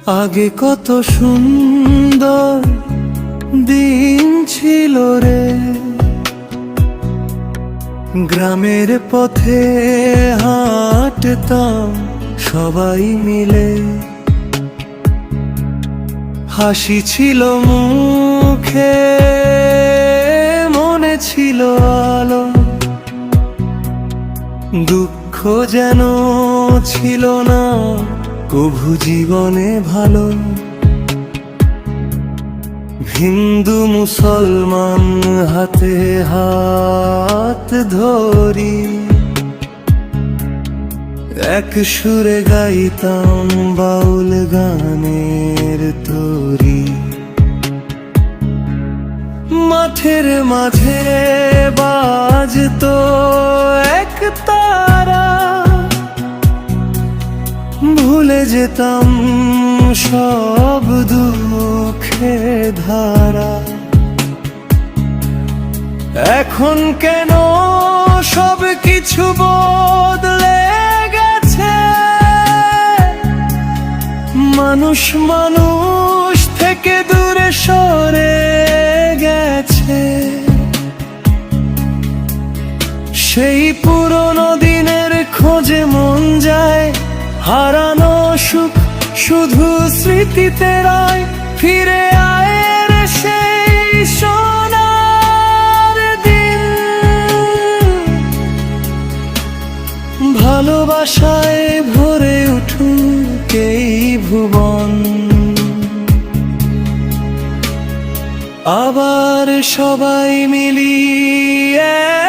আগে কত সুন্দর দিন ছিল রে, গ্রামের পথে হাঁটতাম সবাই মিলে, হাসি ছিল মুখে, মনে ছিল আলো, দুঃখ যেন ছিল না কভু জীবনে ভালো। হিন্দু মুসলমান হাতে হাত ধরি, এক সুরে গাইতাম বাউল গানের তরি। মাঠের মাঝে বাজতো এক তারা, ভুলে যেতাম সব দুঃখে ধারা। এখন কেন সব কিছু বদলে গেছে, মানুষ মানুষ থেকে দূরে সরে গেছে। সেই পুরনো দিনের খোঁজে মন যায়, হারানো সুখ শুধু স্মৃতিতে রয়। ফিরে আয় রে সেই সোনার দিন, ভালোবাসায় ভরে উঠুক এই ভুবন। আবার সবাই মিলি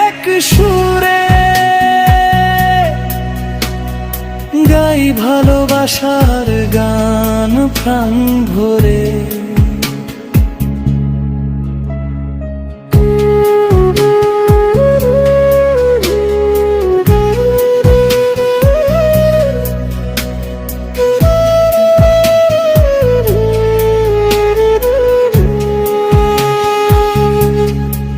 এক সুরে গাই ভালোবাসার গান প্রাণ ভরে।